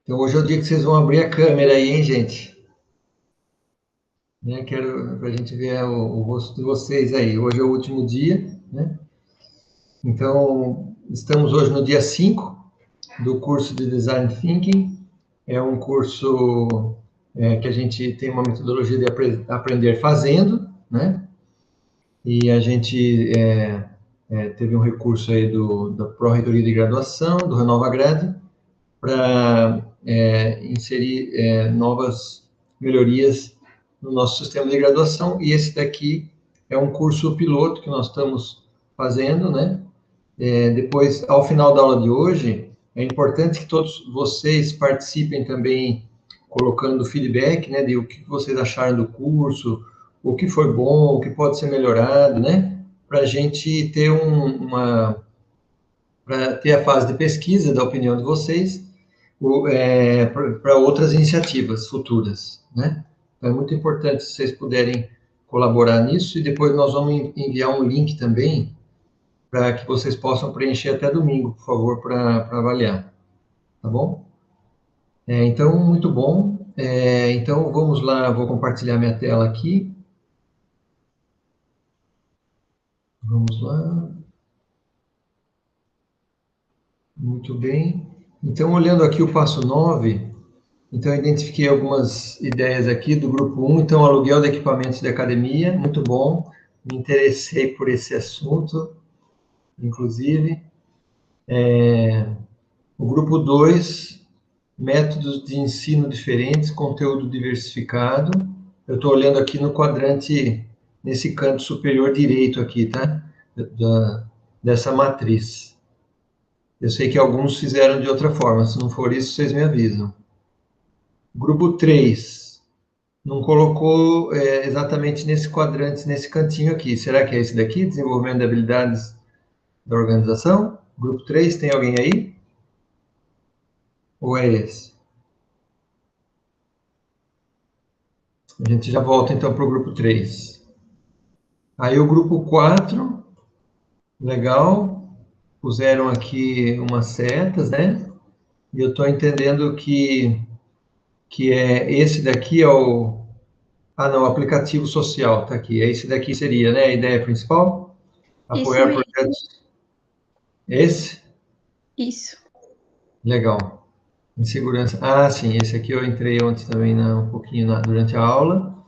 Então, hoje é o dia que vocês vão abrir a câmera aí, hein, gente? Né? Quero para a gente ver o rosto de vocês aí. Hoje é o último dia, né? Então, estamos hoje no dia 5 do curso de Design Thinking. É um curso que a gente tem uma metodologia de aprender fazendo, né? E a gente teve um recurso aí da Pró-Reitoria de Graduação, do Renova Grade, para inserir novas melhorias no nosso sistema de graduação, e esse daqui é um curso piloto que nós estamos fazendo, né? Depois, ao final da aula de hoje, é importante que todos vocês participem também, colocando feedback, né, de o que vocês acharam do curso, o que foi bom, o que pode ser melhorado, né? Para a gente ter para ter a fase de pesquisa da opinião de vocês, para outras iniciativas futuras, né? Então, é muito importante se vocês puderem colaborar nisso, e depois nós vamos enviar um link também para que vocês possam preencher até domingo, por favor, para avaliar, tá bom? Então, muito bom. Então, vamos lá, vou compartilhar minha tela aqui. Vamos lá. Muito bem. Então, olhando aqui o passo 9. Então, eu identifiquei algumas ideias aqui do grupo 1. Então, aluguel de equipamentos de academia, muito bom. Me interessei por esse assunto, inclusive. O grupo 2, métodos de ensino diferentes, conteúdo diversificado. Eu estou olhando aqui no quadrante, nesse canto superior direito aqui, tá? Dessa matriz. Eu sei que alguns fizeram de outra forma. Se não for isso, vocês me avisam. Grupo 3. Não colocou exatamente nesse quadrante, nesse cantinho aqui. Será que é esse daqui? Desenvolvimento de habilidades da organização? Grupo 3, tem alguém aí? Ou é esse? A gente já volta então para o grupo 3. Aí o grupo 4, legal. Puseram aqui umas setas, né? E eu estou entendendo que esse daqui é o... Ah, não, aplicativo social, tá aqui. Esse daqui seria, né, a ideia principal? Isso Apoiar mesmo, projetos. Esse? isso. Legal. Insegurança. Ah, sim, esse aqui eu entrei ontem também, um pouquinho durante a aula.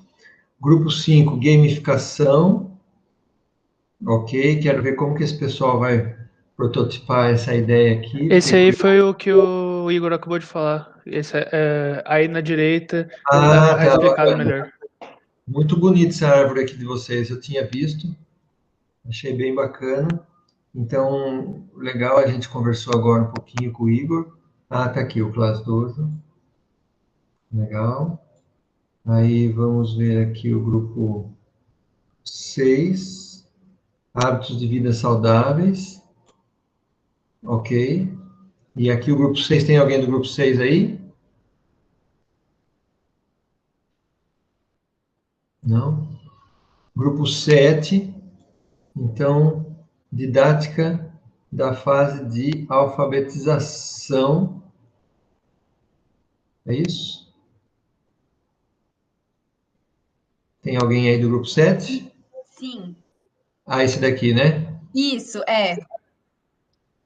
Grupo 5, gamificação. Ok, quero ver como que esse pessoal vai prototipar essa ideia aqui. Esse aí foi o que o Igor acabou de falar. Esse aí na direita tá Ah, tá, explicado bacana. melhor. Muito bonita essa árvore aqui de vocês, eu tinha visto, achei bem bacana. Então, legal, a gente conversou agora um pouquinho com o Igor. Ah, tá aqui o Class 12. Legal. Aí vamos ver aqui o grupo 6, hábitos de vida saudáveis. Ok. E aqui o grupo 6, tem alguém do grupo 6 aí? Não? Grupo 7, então, didática da fase de alfabetização. É isso? Tem alguém aí do grupo 7? Sim. Ah, esse daqui, né? Isso,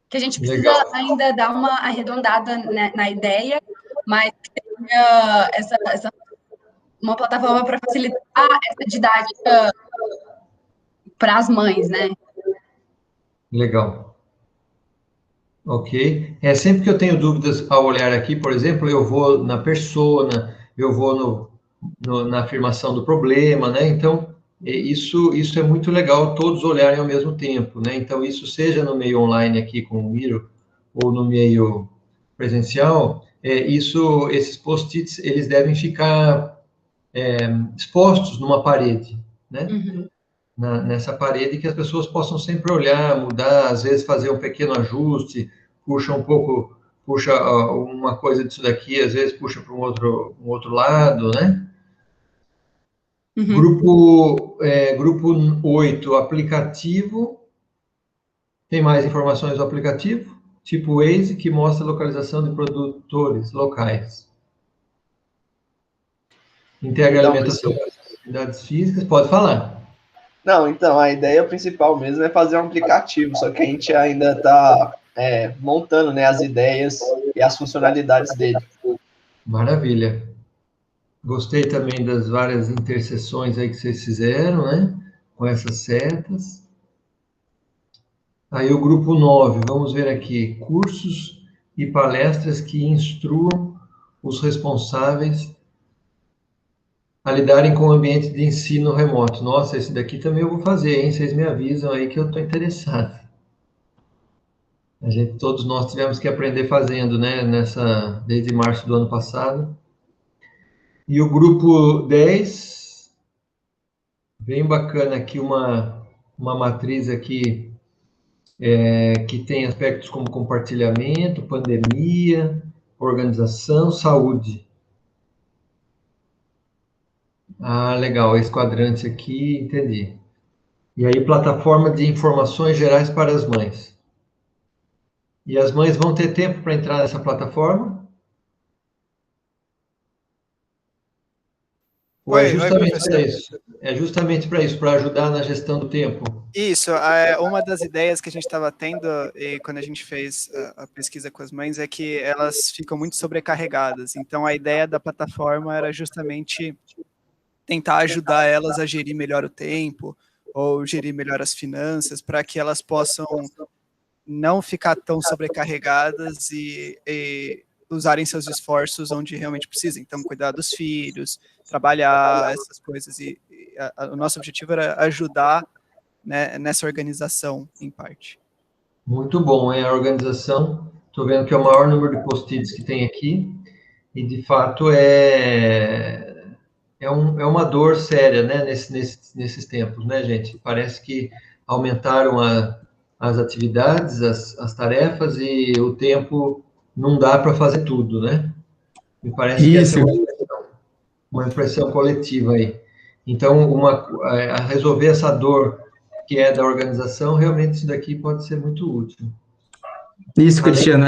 que a gente precisa Legal. ainda dar uma arredondada na ideia, mas que tenha uma plataforma para facilitar essa didática para as mães, né? Legal. Ok. Sempre que eu tenho dúvidas ao olhar aqui, por exemplo, eu vou na persona, eu vou na afirmação do problema, né? Então, isso é muito legal, todos olharem ao mesmo tempo, né? Então, isso seja no meio online aqui com o Miro, ou no meio presencial, esses post-its, eles devem ficar expostos numa parede, né? Uhum. Nessa parede, que as pessoas possam sempre olhar, mudar, às vezes fazer um pequeno ajuste, puxa um pouco, puxa uma coisa disso daqui, às vezes puxa para um outro lado, né? Uhum. Grupo 8, aplicativo. Tem mais informações do aplicativo? tipo Waze, que mostra a localização de produtores locais. Integra Então, alimentação com atividades físicas. Pode falar. Não, então, a ideia principal mesmo é fazer um aplicativo, só que a gente ainda está montando, né, as ideias e as funcionalidades dele. Maravilha. Gostei também das várias interseções aí que vocês fizeram, né? Com essas setas. Aí o grupo 9, vamos ver aqui, cursos e palestras que instruam os responsáveis a lidarem com o ambiente de ensino remoto. Nossa, esse daqui também eu vou fazer, hein? Vocês me avisam aí que eu estou interessado. Todos nós tivemos que aprender fazendo, né? Desde março do ano passado. E o grupo 10, bem bacana aqui, uma matriz aqui que tem aspectos como compartilhamento, pandemia, organização, saúde. Ah, legal, esse quadrante aqui, entendi. E aí, plataforma de informações gerais para as mães. E as mães vão ter tempo para entrar nessa plataforma? Ou é Oi, justamente para professor. isso? É justamente para isso, para ajudar na gestão do tempo? Isso, uma das ideias que a gente estava tendo e quando a gente fez a pesquisa com as mães é que elas ficam muito sobrecarregadas. Então, a ideia da plataforma era justamente tentar ajudar elas a gerir melhor o tempo ou gerir melhor as finanças para que elas possam não ficar tão sobrecarregadas e usarem seus esforços onde realmente precisam. Então, cuidar dos filhos, trabalhar, essas coisas. O nosso objetivo era ajudar, né, nessa organização, em parte. Muito bom, hein? A organização. Estou vendo que é o maior número de post-its que tem aqui. E, de fato, é uma dor séria, né? Nesses tempos, né, gente? Parece que aumentaram as atividades, as tarefas, e o tempo não dá para fazer tudo, né? Me parece que essa é uma impressão coletiva aí. Então, a resolver essa dor que é da organização, realmente isso daqui pode ser muito útil. Isso, Cristiano,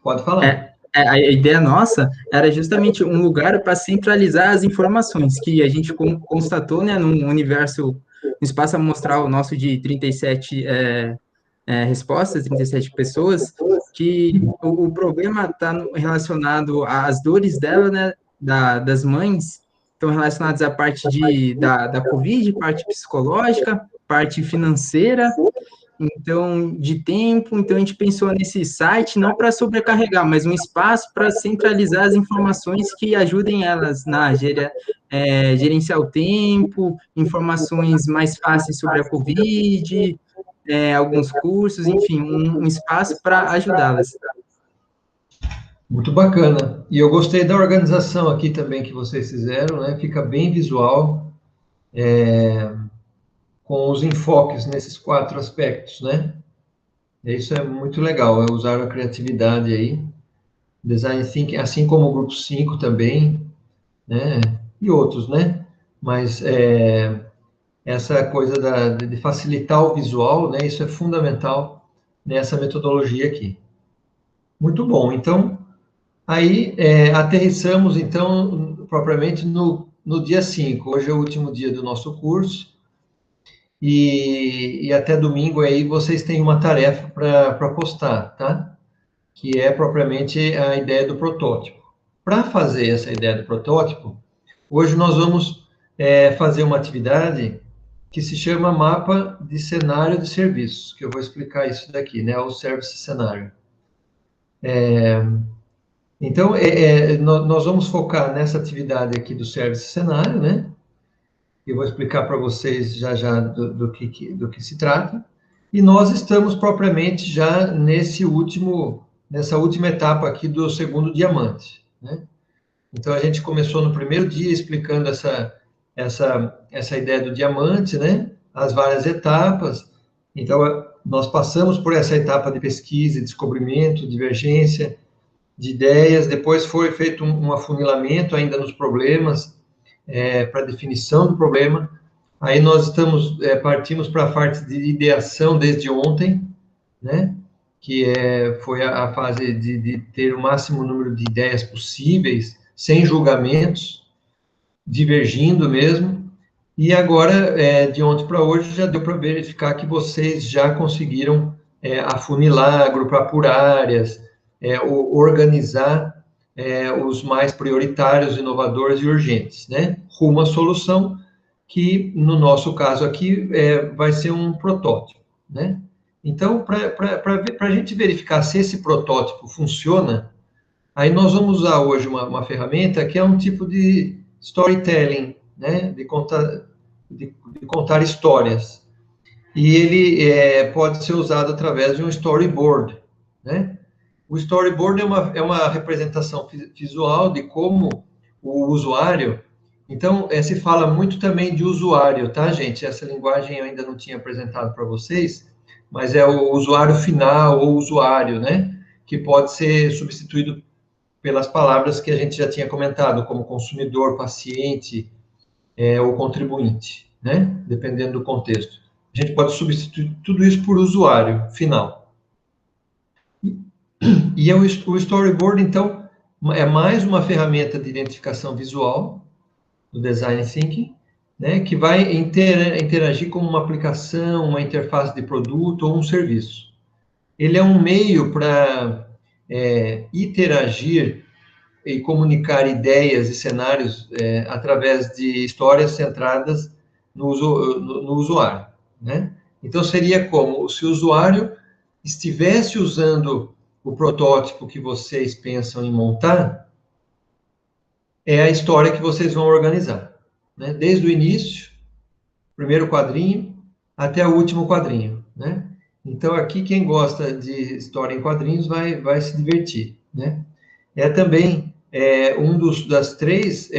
Pode falar. a ideia nossa era justamente um lugar para centralizar as informações, que a gente constatou, né, num universo, um espaço amostral nosso de 37 respostas, 37 pessoas, que o problema está relacionado às dores dela, né, das mães, estão relacionadas à parte da Covid, parte psicológica, parte financeira, então, de tempo. Então, a gente pensou nesse site não para sobrecarregar, mas um espaço para centralizar as informações que ajudem elas na gerenciar o tempo, informações mais fáceis sobre a Covid, alguns cursos, enfim, um espaço para ajudá-las. Muito bacana. E eu gostei da organização aqui também que vocês fizeram, né? Fica bem visual, com os enfoques nesses 4 aspectos, né? Isso é muito legal, é usar a criatividade aí. Design Thinking, assim como o grupo 5 também, né? E outros, né? Mas essa coisa de facilitar o visual, né? Isso é fundamental nessa metodologia aqui. Muito bom. Então, aí aterrissamos, então, propriamente no dia 5. Hoje é o último dia do nosso curso. E até domingo aí vocês têm uma tarefa para postar, tá? Que é propriamente a ideia do protótipo. Para fazer essa ideia do protótipo, hoje nós vamos fazer uma atividade que se chama mapa de cenário de serviços, que eu vou explicar isso daqui, né? O Service Scenario. Então, nós vamos focar nessa atividade aqui do Service Scenario, né? Eu vou explicar para vocês já do que se trata. E nós estamos propriamente já nessa última etapa aqui do segundo diamante, né? Então, a gente começou no primeiro dia explicando essa ideia do diamante, né? As várias etapas. Então, nós passamos por essa etapa de pesquisa, descobrimento, divergência de ideias. Depois foi feito um afunilamento ainda nos problemas, para definição do problema. Aí nós partimos para a parte de ideação desde ontem, né? que foi a fase de ter o máximo número de ideias possíveis, sem julgamentos, divergindo mesmo. E agora, de ontem para hoje, já deu para verificar que vocês já conseguiram afunilar, agrupar por áreas, organizar os mais prioritários, inovadores e urgentes, né? Rumo à solução, que, no nosso caso aqui, vai ser um protótipo, né? Então, para a gente verificar se esse protótipo funciona, aí nós vamos usar hoje uma ferramenta que é um tipo de storytelling, né? De contar histórias. E ele pode ser usado através de um storyboard, né? O storyboard é uma representação visual de como o usuário... Então, se fala muito também de usuário, tá, gente? Essa linguagem eu ainda não tinha apresentado para vocês, mas é o usuário final ou usuário, né? Que pode ser substituído pelas palavras que a gente já tinha comentado, como consumidor, paciente ou contribuinte, né? Dependendo do contexto. A gente pode substituir tudo isso por usuário final. E o storyboard, então, é mais uma ferramenta de identificação visual do Design Thinking, né, que vai interagir com uma aplicação, uma interface de produto ou um serviço. Ele é um meio para interagir e comunicar ideias e cenários através de histórias centradas no usuário, né? Então, seria como se o usuário estivesse usando o protótipo que vocês pensam em montar, é a história que vocês vão organizar, né? Desde o início, primeiro quadrinho, até o último quadrinho, né? Então, aqui, quem gosta de história em quadrinhos vai se divertir, né? É também das 3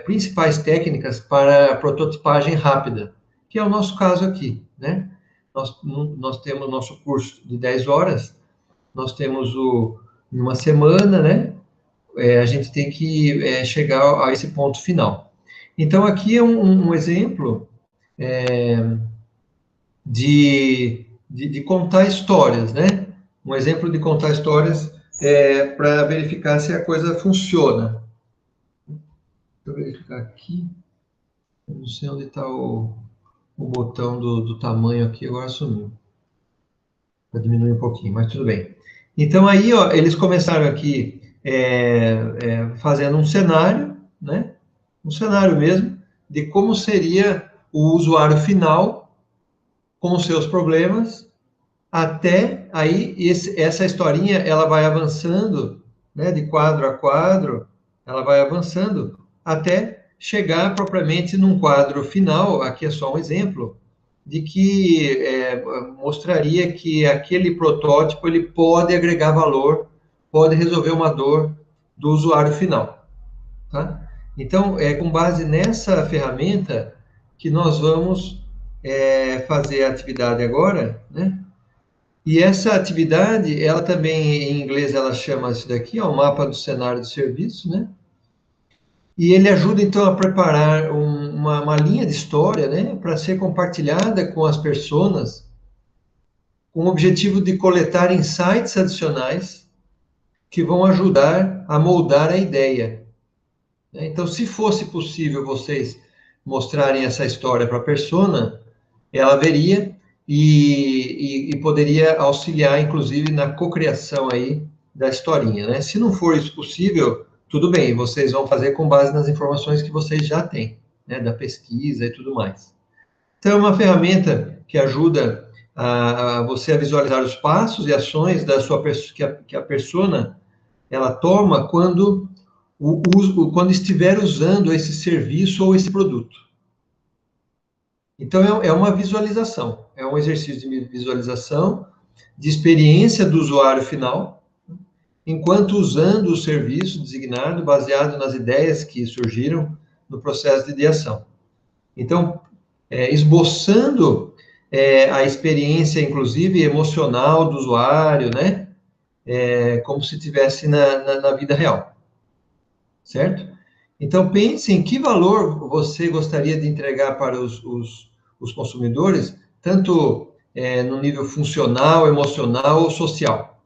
principais técnicas para prototipagem rápida, que é o nosso caso aqui, né? Nós temos nosso curso de 10 horas, nós temos em uma semana, né? A gente tem que chegar a esse ponto final. Então, aqui é um exemplo de contar histórias, né? Um exemplo de contar histórias para verificar se a coisa funciona. Deixa eu verificar aqui. Eu não sei onde está o botão do tamanho aqui, agora sumiu. Para diminuir um pouquinho, mas tudo bem. Então, aí, ó, eles começaram aqui fazendo um cenário, né? Um cenário mesmo, de como seria o usuário final com os seus problemas, até aí, essa historinha, ela vai avançando, né? De quadro a quadro, ela vai avançando, até chegar propriamente num quadro final, aqui é só um exemplo, de que mostraria que aquele protótipo ele pode agregar valor, pode resolver uma dor do usuário final, tá? Então, com base nessa ferramenta que nós vamos fazer a atividade agora, né? E essa atividade, ela também, em inglês, ela chama isso daqui, o mapa do cenário de serviço, né? E ele ajuda, então, a preparar uma linha de história, né, para ser compartilhada com as pessoas, com o objetivo de coletar insights adicionais que vão ajudar a moldar a ideia. Então, se fosse possível vocês mostrarem essa história para a persona, ela veria e poderia auxiliar, inclusive, na cocriação aí da historinha, né? Se não for isso possível, tudo bem, vocês vão fazer com base nas informações que vocês já têm, né, da pesquisa e tudo mais. Então, é uma ferramenta que ajuda a você a visualizar os passos e ações que a persona ela toma quando estiver usando esse serviço ou esse produto. Então, é uma visualização, é um exercício de visualização, de experiência do usuário final, enquanto usando o serviço designado, baseado nas ideias que surgiram no processo de ideação. Então, esboçando a experiência, inclusive, emocional do usuário, né? Como se estivesse na vida real. Certo? Então, pense em que valor você gostaria de entregar para os consumidores, tanto no nível funcional, emocional ou social.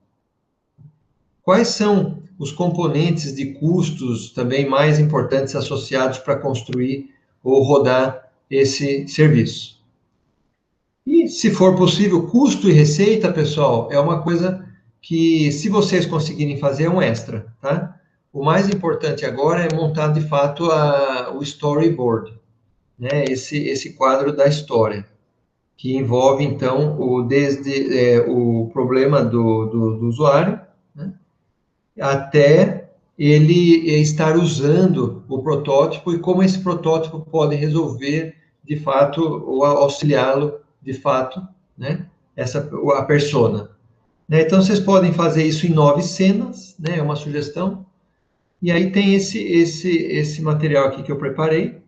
Quais são os componentes de custos também mais importantes associados para construir ou rodar esse serviço? E, se for possível, custo e receita, pessoal, é uma coisa que, se vocês conseguirem fazer, é um extra, tá? O mais importante agora é montar, de fato, o storyboard, né? Esse quadro da história, que envolve, então, desde o problema do usuário, né? Até ele estar usando o protótipo e como esse protótipo pode resolver, de fato, ou auxiliá-lo, de fato, né? A persona. Né? Então, vocês podem fazer isso em 9 cenas, né? É uma sugestão. E aí tem esse material aqui que eu preparei,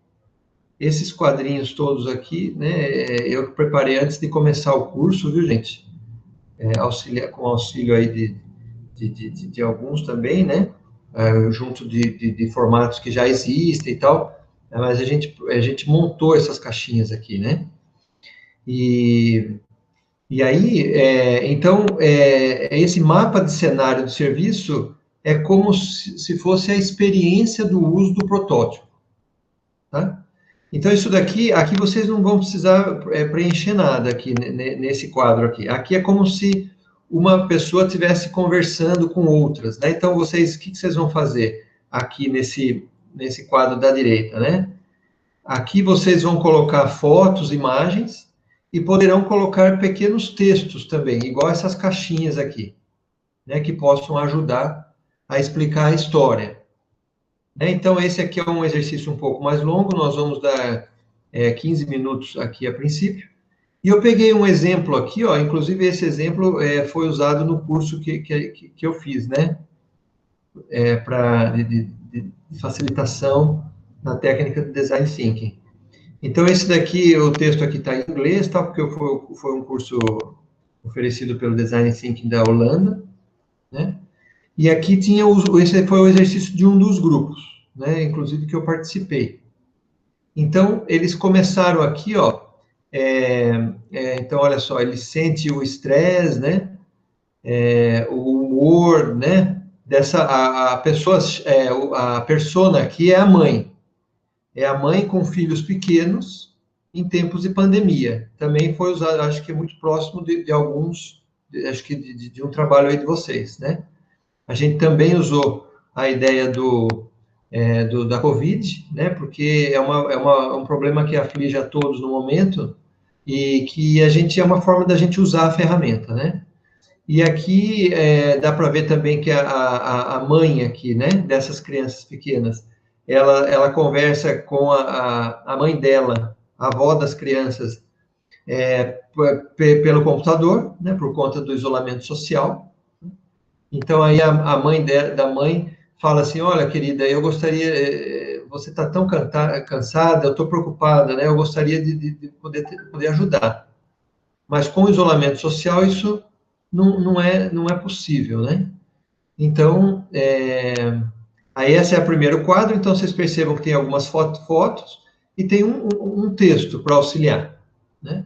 esses quadrinhos todos aqui, né? Eu preparei antes de começar o curso, viu, gente? Com auxílio aí de alguns também, né? Junto de formatos que já existem e tal, mas a gente montou essas caixinhas aqui, né? E aí, então, esse mapa de cenário do serviço é como se fosse a experiência do uso do protótipo, tá? Então, isso daqui, aqui vocês não vão precisar preencher nada aqui, nesse quadro aqui. Aqui é como se uma pessoa estivesse conversando com outras, né? Então, o que vocês vão fazer aqui nesse quadro da direita, né? Aqui vocês vão colocar fotos, imagens, e poderão colocar pequenos textos também, igual essas caixinhas aqui, né? Que possam ajudar a explicar a história. Então, esse aqui é um exercício um pouco mais longo, nós vamos dar 15 minutos aqui a princípio. E eu peguei um exemplo aqui, ó, inclusive esse exemplo foi usado no curso que eu fiz, né? De facilitação na técnica de Design Thinking. Então, esse daqui, o texto aqui está em inglês, tá? Porque foi um curso oferecido pelo Design Thinking da Holanda, né? E aqui esse foi o exercício de um dos grupos, né? Inclusive que eu participei. Então, eles começaram aqui, ó. Então, olha só, ele sente o estresse, né? O humor, né? A persona aqui é a mãe. É a mãe com filhos pequenos em tempos de pandemia. Também foi usado, acho que é muito próximo de alguns, acho que de um trabalho aí de vocês, né? A gente também usou a ideia da Covid, né? Porque é um problema que aflige a todos no momento e que é uma forma da gente usar a ferramenta, né? E aqui dá para ver também que a mãe aqui, né? Dessas crianças pequenas, ela conversa com a mãe dela, a avó das crianças, pelo computador, né? Por conta do isolamento social. Então, aí a mãe da mãe fala assim, olha, querida, eu gostaria, você está tão cansada, eu estou preocupada, né? Eu gostaria de poder ajudar. Mas com o isolamento social, isso não é possível, né? Então, aí esse é o primeiro quadro, então vocês percebam que tem algumas fotos e tem um texto para auxiliar, né?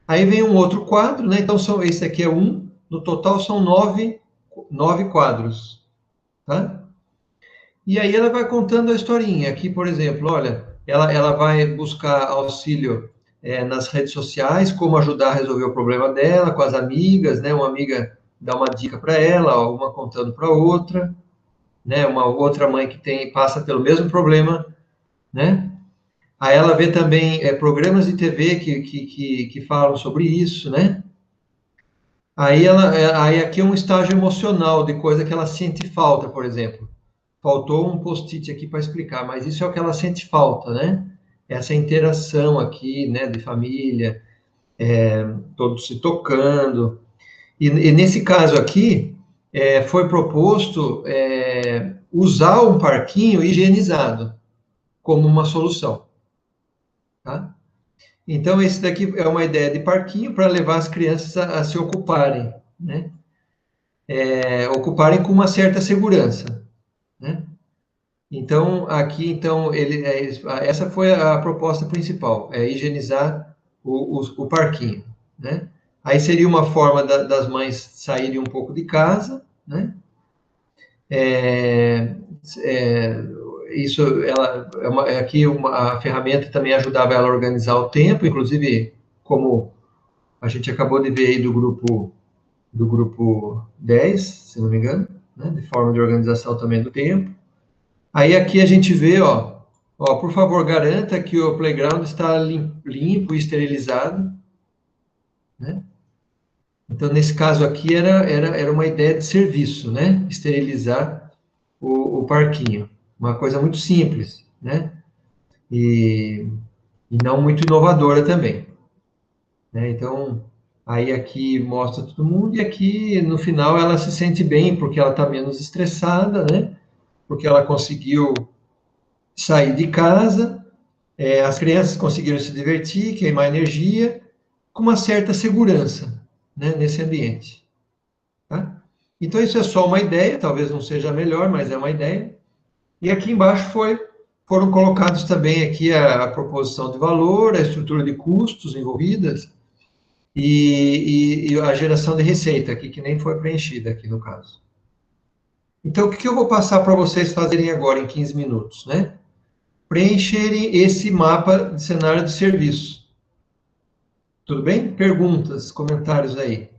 Aí vem um outro quadro, né? Então, esse aqui é no total são 9 quadros, tá? E aí ela vai contando a historinha. Aqui, por exemplo, olha, ela vai buscar auxílio nas redes sociais, como ajudar a resolver o problema dela, com as amigas, né? Uma amiga dá uma dica para ela, uma contando para outra, né? Uma outra mãe que passa pelo mesmo problema, né? Aí ela vê também programas de TV que falam sobre isso, né? Aí aqui é um estágio emocional de coisa que ela sente falta, por exemplo. Faltou um post-it aqui para explicar, mas isso é o que ela sente falta, né? Essa interação aqui, né, de família, todos se tocando. E nesse caso aqui, foi proposto usar um parquinho higienizado como uma solução, tá? Então, esse daqui é uma ideia de parquinho para levar as crianças a se ocuparem, né? Ocuparem com uma certa segurança, né? Então, aqui, essa foi a proposta principal, higienizar o parquinho, né? Aí seria uma forma das mães saírem um pouco de casa, né? Isso, aqui a ferramenta também ajudava ela a organizar o tempo, inclusive, como a gente acabou de ver aí do grupo 10, se não me engano, né? De forma de organização também do tempo. Aí aqui a gente vê, ó, por favor, garanta que o playground está limpo e esterilizado, né? Então, nesse caso aqui, era uma ideia de serviço, né? Esterilizar o parquinho. Uma coisa muito simples, né? E não muito inovadora também, né? Então, aí aqui mostra todo mundo, e aqui, no final, ela se sente bem, porque ela está menos estressada, né? Porque ela conseguiu sair de casa, as crianças conseguiram se divertir, queimar energia, com uma certa segurança, né, nesse ambiente. Tá? Então, isso é só uma ideia, talvez não seja a melhor, mas é uma ideia. E aqui embaixo foram colocados também aqui a proposição de valor, a estrutura de custos envolvidas e a geração de receita, aqui que nem foi preenchida aqui no caso. Então, o que eu vou passar para vocês fazerem agora em 15 minutos, né? Preencherem esse mapa de cenário de serviço. Tudo bem? Perguntas, comentários aí.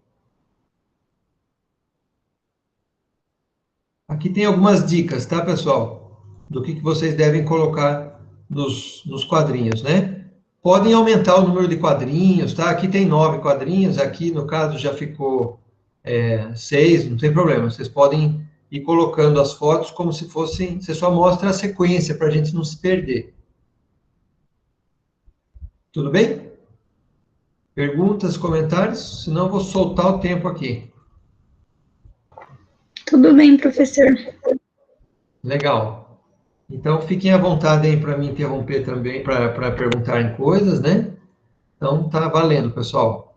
Aqui tem algumas dicas, tá, pessoal? Do que vocês devem colocar nos quadrinhos, né? Podem aumentar o número de quadrinhos, tá? Aqui tem 9 quadrinhos, aqui no caso já ficou 6, não tem problema. Vocês podem ir colocando as fotos como se fossem... Você só mostra a sequência para a gente não se perder. Tudo bem? Perguntas, comentários? Senão eu vou soltar o tempo aqui. Tudo bem, professor. Legal. Então, fiquem à vontade aí para me interromper também, para perguntarem coisas, né? Então, tá valendo, pessoal.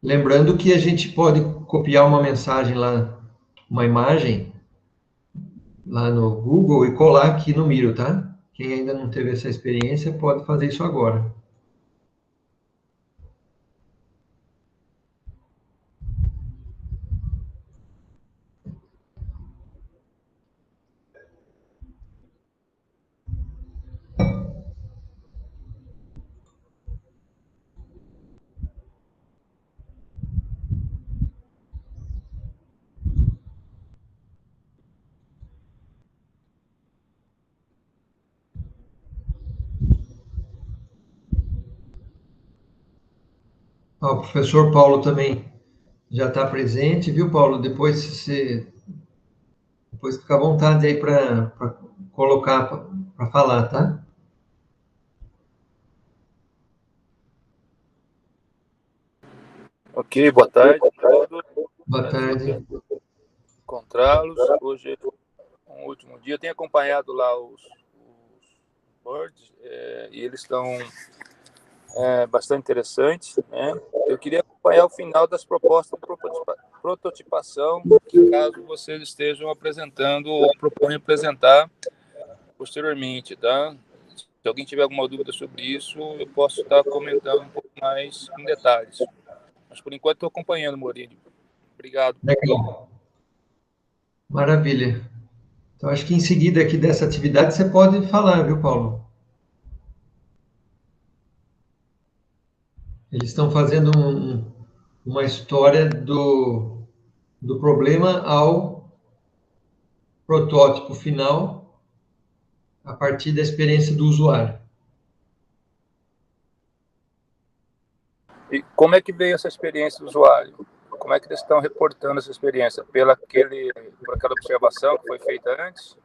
Lembrando que a gente pode copiar uma mensagem lá, uma imagem, lá no Google e colar aqui no Miro, tá? Quem ainda não teve essa experiência pode fazer isso agora. O professor Paulo também já está presente, viu, Paulo? Depois fica à vontade aí para colocar, para falar, tá? Ok, boa tarde a todos. Boa tarde. Encontrá-los. Hoje é um último dia. Eu tenho acompanhado lá os boards e eles estão bastante interessantes, né? Eu queria acompanhar o final das propostas de prototipação, que caso vocês estejam apresentando ou proponham apresentar posteriormente, tá? Se alguém tiver alguma dúvida sobre isso, eu posso estar comentando um pouco mais em detalhes. Mas, por enquanto, estou acompanhando, Morini. Obrigado. Legal. Maravilha. Então, acho que em seguida aqui dessa atividade você pode falar, viu, Paulo? Eles estão fazendo uma história do problema ao protótipo final a partir da experiência do usuário. E como é que veio essa experiência do usuário? Como é que eles estão reportando essa experiência? Por aquela observação que foi feita antes?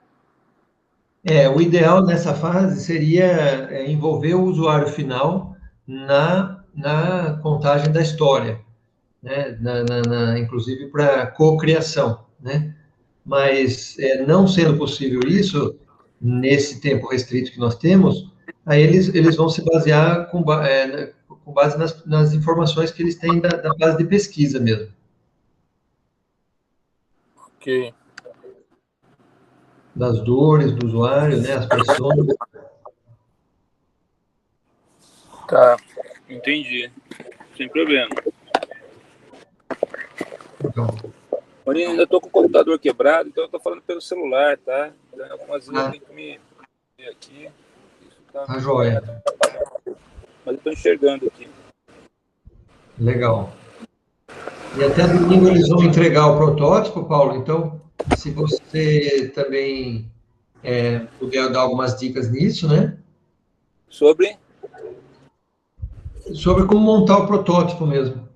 O ideal nessa fase seria envolver o usuário final na contagem da história, né? Inclusive para cocriação, né? Mas não sendo possível isso, nesse tempo restrito que nós temos, aí eles vão se basear com base nas informações que eles têm da base de pesquisa mesmo. Ok. Das dores do usuário, né, as pessoas. Tá, entendi. Sem problema. Então, Porém, ainda estou com o computador quebrado, então eu estou falando pelo celular, tá? Então, algumas vezes eu tenho que me ver aqui. Isso tá joia. mas eu estou enxergando aqui. Legal. E até domingo eles vão entregar o protótipo, Paulo. Então, se você também puder dar algumas dicas nisso, né? Sobre? Sobre como montar o protótipo mesmo.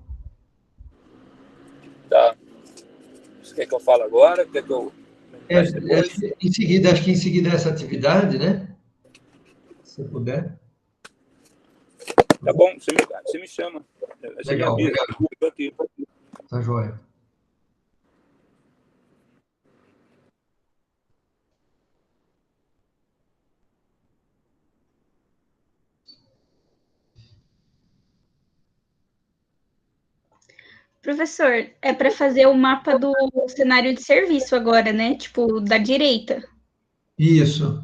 Tá. Você quer que eu fale agora? Quer que eu É, comece depois? acho que em seguida essa atividade, né? Se puder. Tá bom, você me chama. Você me Legal, avisa. obrigado. Eu tô aqui. Tá joia. Professor, é para fazer o mapa do cenário de serviço agora, né? Tipo, da direita. Isso.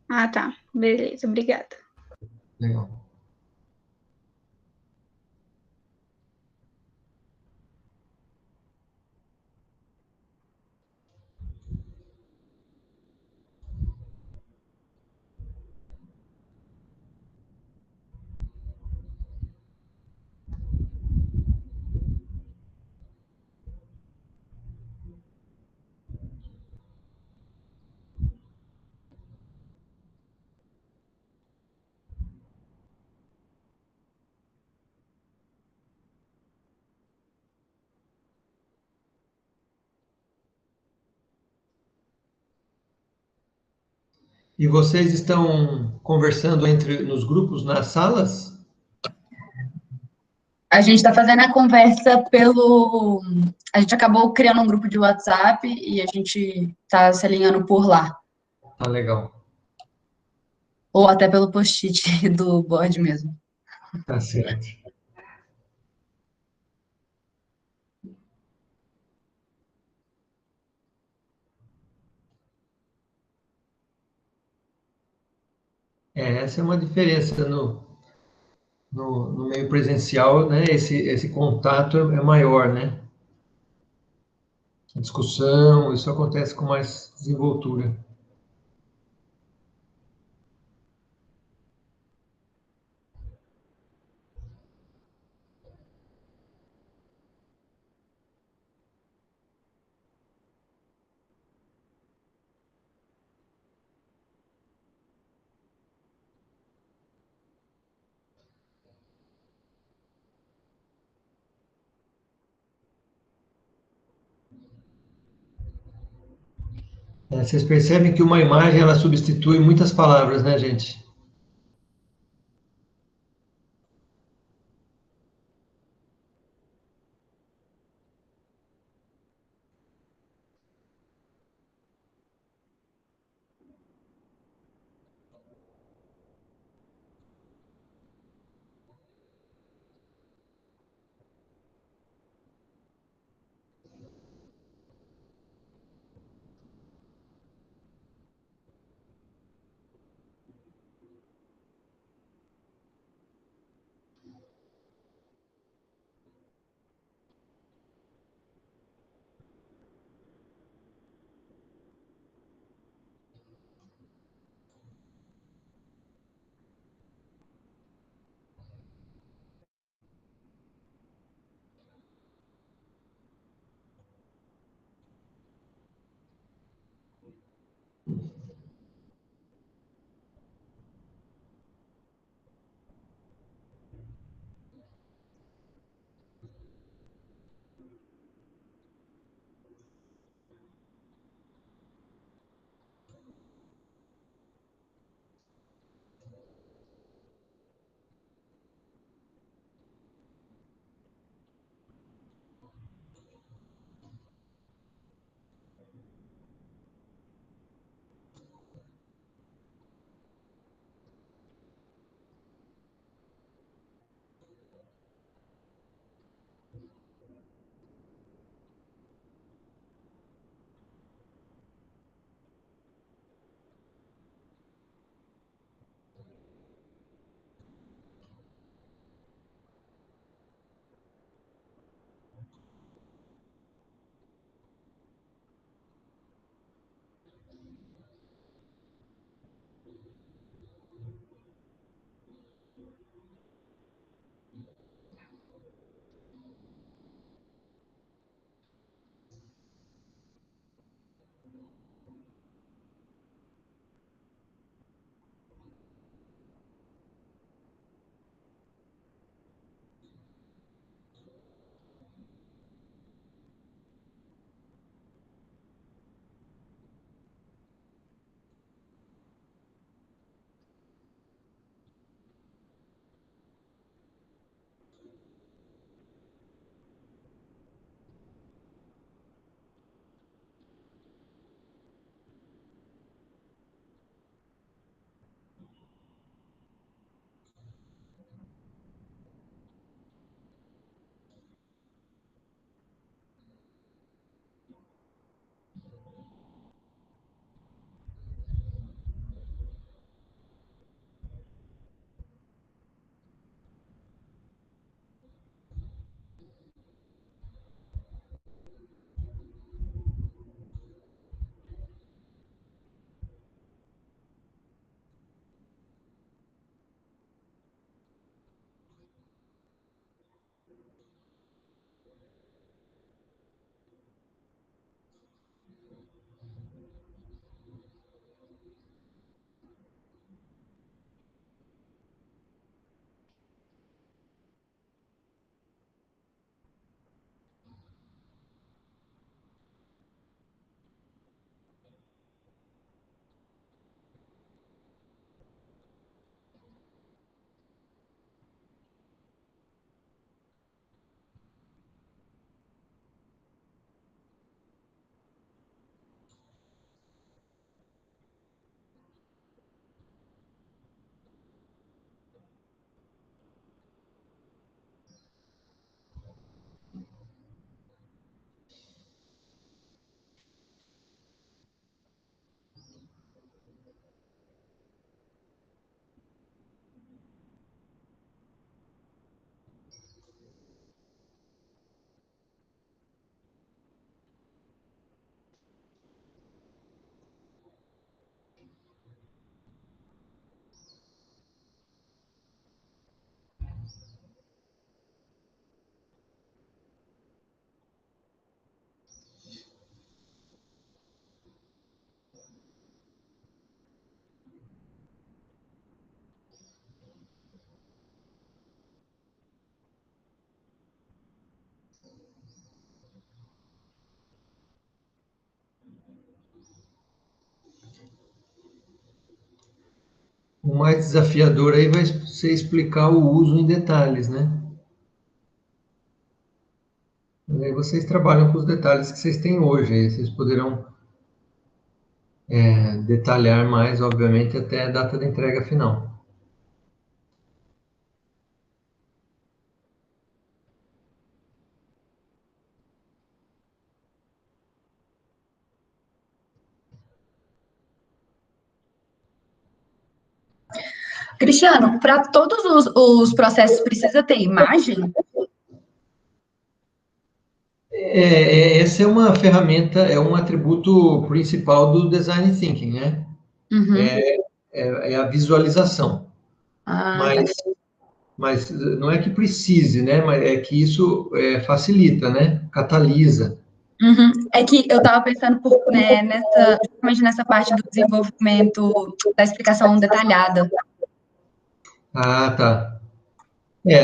Ah, tá. Beleza, obrigada. Legal. E vocês estão conversando nos grupos, nas salas? A gente está fazendo a conversa pelo. A gente acabou criando um grupo de WhatsApp e a gente está se alinhando por lá. Tá legal. Ou até pelo post-it do board mesmo. Tá certo. Essa é uma diferença no meio presencial, né? Esse contato é maior, né? A discussão, isso acontece com mais desenvoltura. Vocês percebem que uma imagem ela substitui muitas palavras, né, gente? O mais desafiador aí vai ser explicar o uso em detalhes, né? E aí vocês trabalham com os detalhes que vocês têm hoje, aí vocês poderão detalhar mais, obviamente, até a data da entrega final. Cristiano, para todos os processos precisa ter imagem? Essa é uma ferramenta, é um atributo principal do design thinking, né? Uhum. É a visualização. Ah, tá. Mas não é que precise, né? Mas é que isso facilita, né? Catalisa. Uhum. É que eu estava pensando justamente nessa parte do desenvolvimento, da explicação detalhada. Ah, tá.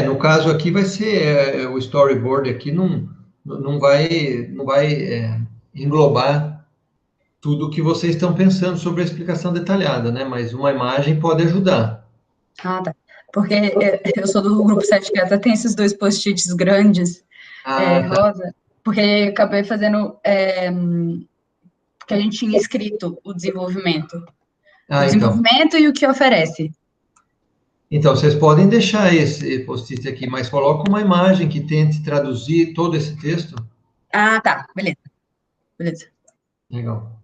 No caso aqui vai ser o storyboard aqui não vai englobar tudo o que vocês estão pensando sobre a explicação detalhada, né? Mas uma imagem pode ajudar. Ah, tá. Porque eu sou do grupo 7 que até tem esses dois post-its grandes, Ah, tá. rosa, porque eu acabei fazendo, que a gente tinha escrito o desenvolvimento. O Então. desenvolvimento e o que oferece. Então, vocês podem deixar esse post-it aqui, mas coloca uma imagem que tente traduzir todo esse texto. Ah, tá. Beleza. Beleza. Legal.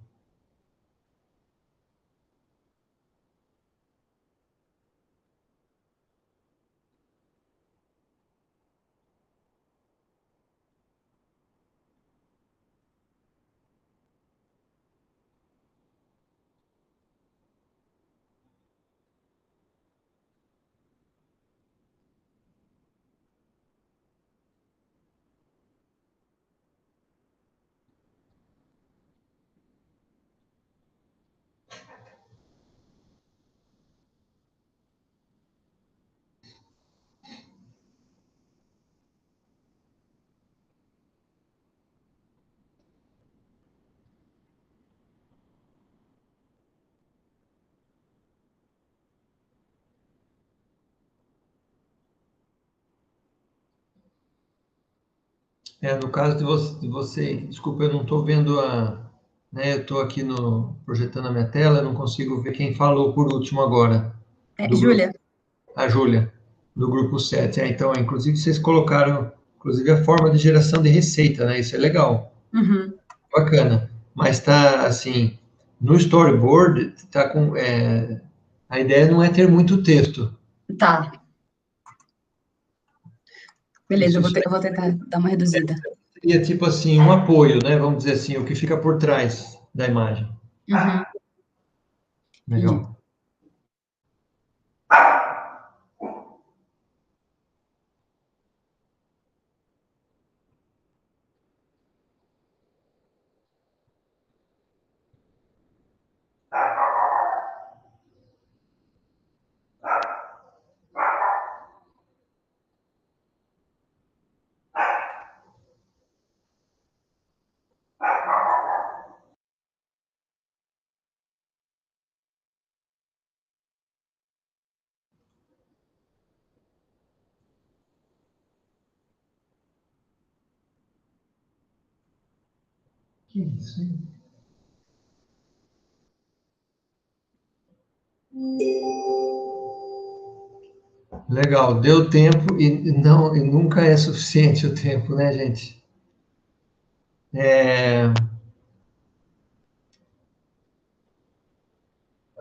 No caso de você, desculpa, eu não estou vendo né, eu estou aqui projetando a minha tela, eu não consigo ver quem falou por último agora. Júlia. A Júlia, do grupo 7. Então, inclusive, vocês colocaram, inclusive, a forma de geração de receita, né? Isso é legal. Uhum. Bacana. Mas tá, assim, no storyboard, a ideia não é ter muito texto. Tá. Beleza, Isso eu vou tentar dar uma reduzida. seria, tipo assim, um apoio, né? Vamos dizer assim, o que fica por trás da imagem. Uhum. Entendi. Legal. Que isso, hein? Legal, deu tempo e nunca é suficiente o tempo, né, gente?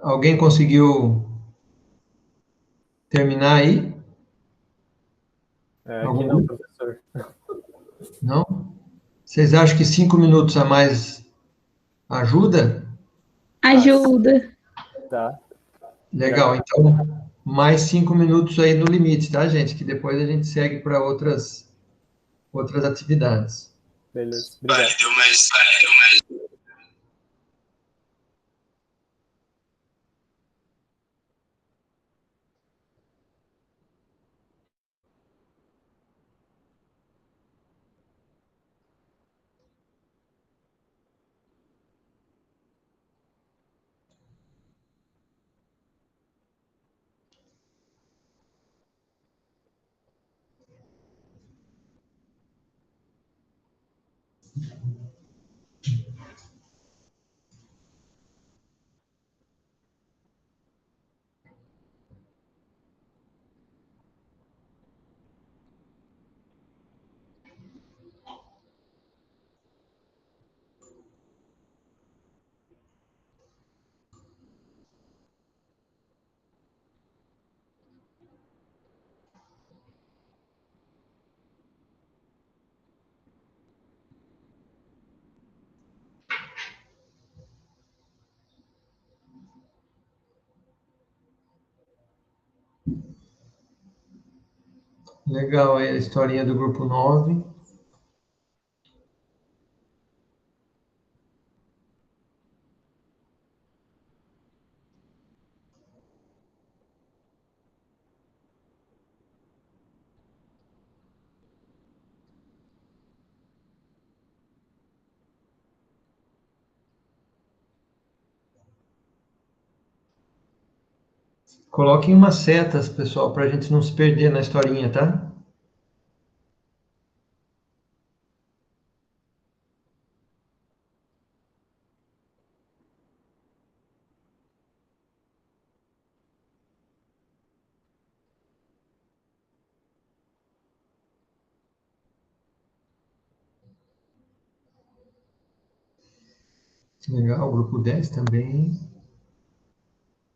Alguém conseguiu terminar aí? Aqui não, professor. Não? Vocês acham que 5 minutos a mais ajuda? Ajuda. Tá. Legal, então mais 5 minutos aí no limite, tá, gente? Que depois a gente segue para outras atividades. Beleza. Obrigado. Legal, aí a historinha do grupo 9. Coloquem umas setas, pessoal, para a gente não se perder na historinha, tá? Legal, o grupo 10 também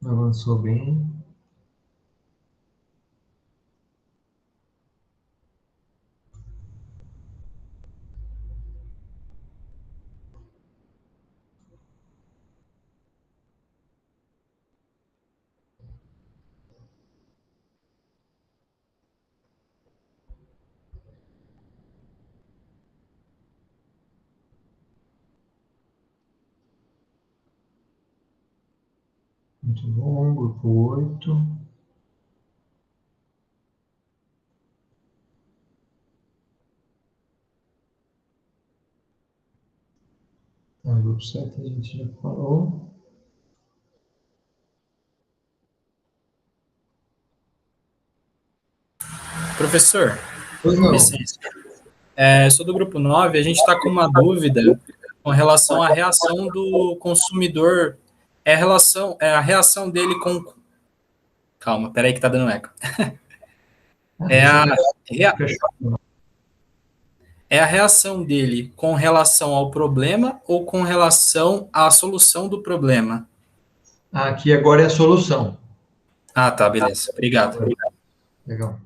avançou bem. Muito bom, grupo 8. Tá, grupo 7 a gente já falou. Professor, Pois não. licença. Sou do grupo 9, a gente está com uma dúvida com relação à reação do consumidor, a reação dele com... Calma, peraí que tá dando eco. É a reação dele com relação ao problema ou com relação à solução do problema? Aqui agora é a solução. Ah, tá, beleza. Obrigado. Legal.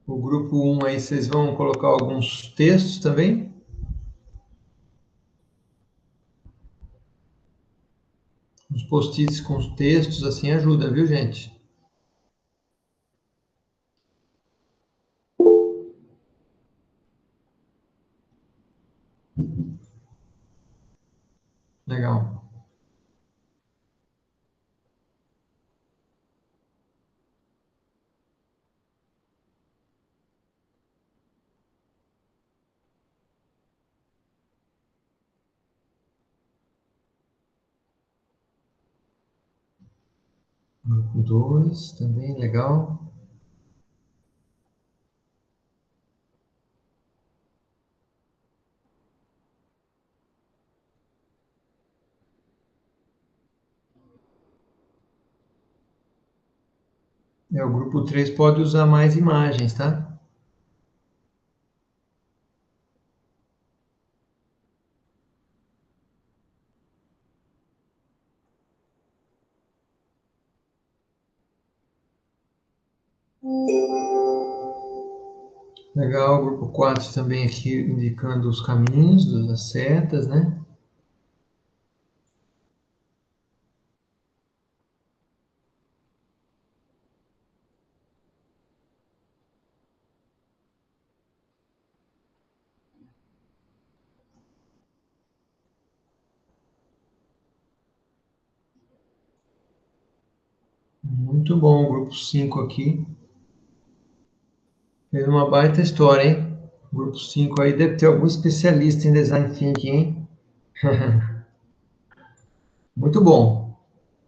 O grupo 1 aí, vocês vão colocar alguns textos também? Os post-its com os textos, assim, ajuda, viu, gente? Legal. Grupo 2, também legal. O grupo 3 pode usar mais imagens, tá? Legal, o grupo 4 também aqui indicando os caminhos das setas, né? Muito bom, o grupo 5 aqui. Fez uma baita história, hein? O grupo 5 aí deve ter algum especialista em design thinking, hein? Muito bom.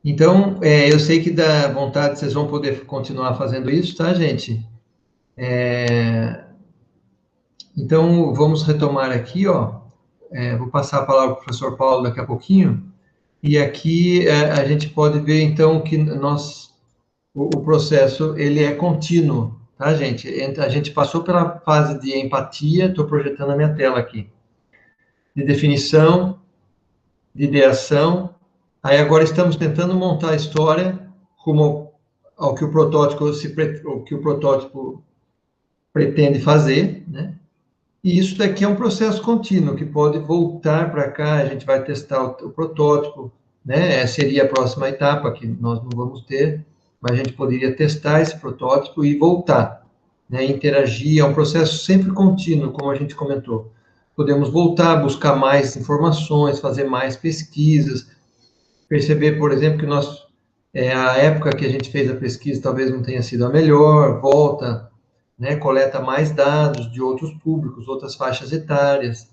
Então, eu sei que dá vontade, vocês vão poder continuar fazendo isso, tá, gente? Então, vamos retomar aqui, ó. Vou passar a palavra para o professor Paulo daqui a pouquinho. E aqui a gente pode ver, então, que o processo, ele é contínuo, tá, gente? A gente passou pela fase de empatia, estou projetando a minha tela aqui, de definição, de ideação, Aí agora estamos tentando montar a história rumo ao que o protótipo pretende fazer, né? E isso daqui é um processo contínuo, que pode voltar para cá, a gente vai testar o protótipo, né? Essa seria a próxima etapa, que nós não vamos ter, mas a gente poderia testar esse protótipo e voltar, né? Interagir, é um processo sempre contínuo, como a gente comentou. Podemos voltar, buscar mais informações, fazer mais pesquisas, perceber, por exemplo, que a época que a gente fez a pesquisa talvez não tenha sido a melhor, volta, né, coleta mais dados de outros públicos, outras faixas etárias.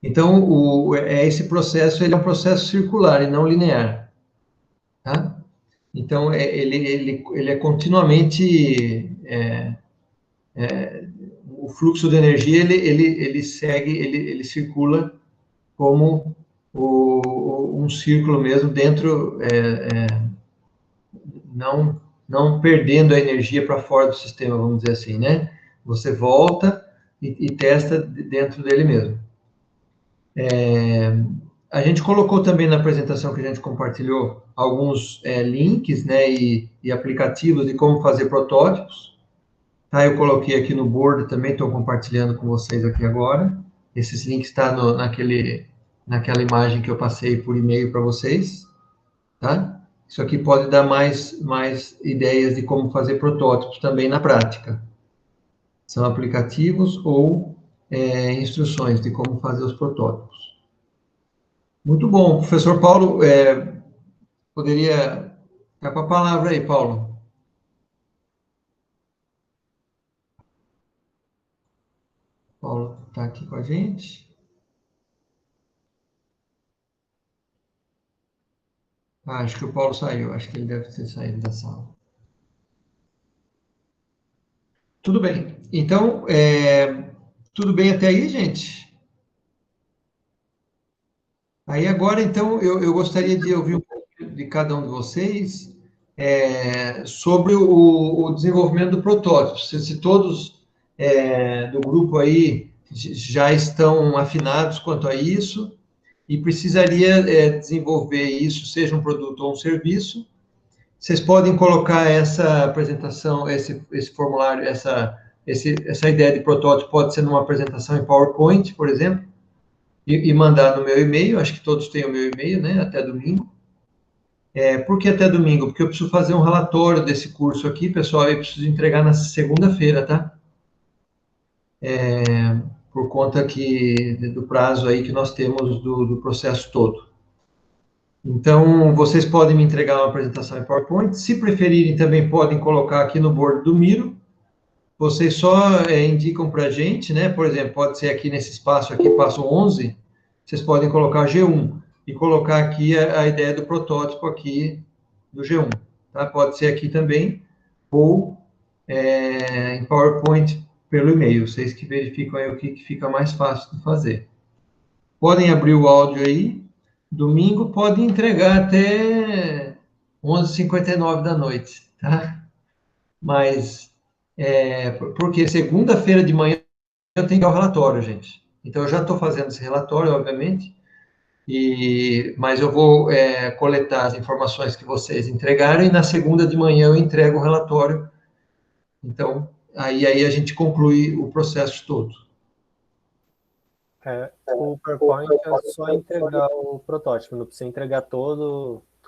Então, esse processo, ele é um processo circular e não linear, tá? Então, ele é continuamente, o fluxo de energia, ele segue, ele circula como um círculo mesmo dentro, não perdendo a energia para fora do sistema, vamos dizer assim, né? Você volta e testa dentro dele mesmo. A gente colocou também na apresentação que a gente compartilhou alguns links, né, e aplicativos de como fazer protótipos. Tá? Eu coloquei aqui no board também, estou compartilhando com vocês aqui agora. Esses links estão naquela imagem que eu passei por e-mail para vocês, tá? Isso aqui pode dar mais ideias de como fazer protótipos também na prática. São aplicativos ou instruções de como fazer os protótipos. Muito bom. Professor Paulo, poderia ficar com a palavra aí, Paulo. Paulo está aqui com a gente. Acho que o Paulo saiu. Acho que ele deve ter saído da sala. Tudo bem. Então, tudo bem até aí, gente? Aí agora, então, eu gostaria de ouvir um pouco de cada um de vocês sobre o desenvolvimento do protótipo. Se todos do grupo aí já estão afinados quanto a isso e precisaria desenvolver isso, seja um produto ou um serviço, vocês podem colocar essa apresentação, esse formulário, essa ideia de protótipo pode ser numa apresentação em PowerPoint, por exemplo, e mandar no meu e-mail, acho que todos têm o meu e-mail, né, até domingo. Por que até domingo? Porque eu preciso fazer um relatório desse curso aqui, pessoal, eu preciso entregar na segunda-feira, tá? Por conta do prazo aí que nós temos do processo todo. Então, vocês podem me entregar uma apresentação em PowerPoint. Se preferirem, também podem colocar aqui no board do Miro. Vocês só indicam para a gente, né? Por exemplo, pode ser aqui nesse espaço aqui, passo 11, vocês podem colocar G1 e colocar aqui a ideia do protótipo aqui do G1. Tá? Pode ser aqui também, ou em PowerPoint pelo e-mail. Vocês que verificam aí o que fica mais fácil de fazer. Podem abrir o áudio aí. Domingo pode entregar até 11h59 da noite, tá? Mas, porque segunda-feira de manhã eu tenho que dar o relatório, gente. Então, eu já estou fazendo esse relatório, obviamente, mas eu vou coletar as informações que vocês entregaram e na segunda de manhã eu entrego o relatório. Então, aí a gente conclui o processo todo. O PowerPoint é só entregar o protótipo, não precisa entregar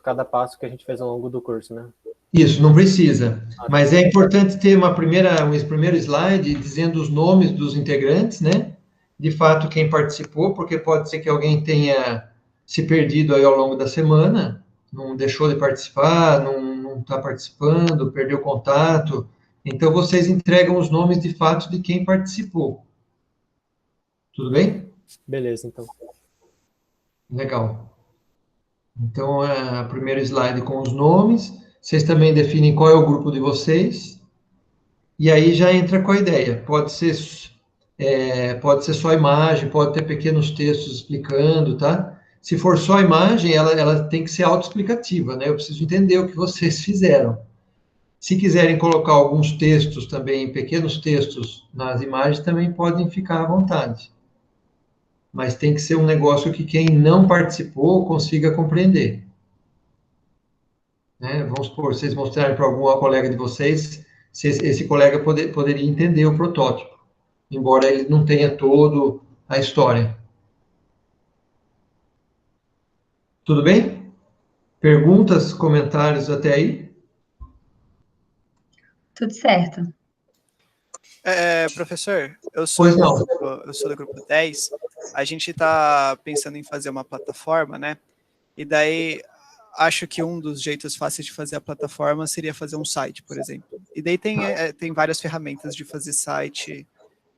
cada passo que a gente fez ao longo do curso, né? Isso, não precisa. Mas é importante ter um primeiro slide dizendo os nomes dos integrantes, né? De fato, quem participou, porque pode ser que alguém tenha se perdido aí ao longo da semana, não deixou de participar, não está participando, perdeu contato. Então, vocês entregam os nomes de fato de quem participou. Tudo bem? Beleza, então. Legal. Então, o primeiro slide com os nomes. Vocês também definem qual é o grupo de vocês. E aí já entra com a ideia. Pode ser só imagem, pode ter pequenos textos explicando, tá? Se for só imagem, ela tem que ser autoexplicativa, né? Eu preciso entender o que vocês fizeram. Se quiserem colocar alguns textos também, pequenos textos nas imagens, também podem ficar à vontade. mas tem que ser um negócio que quem não participou consiga compreender. Né? Vamos supor, vocês mostrarem para algum colega de vocês, se esse colega poderia entender o protótipo, embora ele não tenha todo a história. Tudo bem? Perguntas, comentários até aí? Tudo certo. Professor, Pois não. eu sou do grupo 10, a gente está pensando em fazer uma plataforma, né? E daí acho que um dos jeitos fáceis de fazer a plataforma seria fazer um site, por exemplo. E daí tem várias ferramentas de fazer site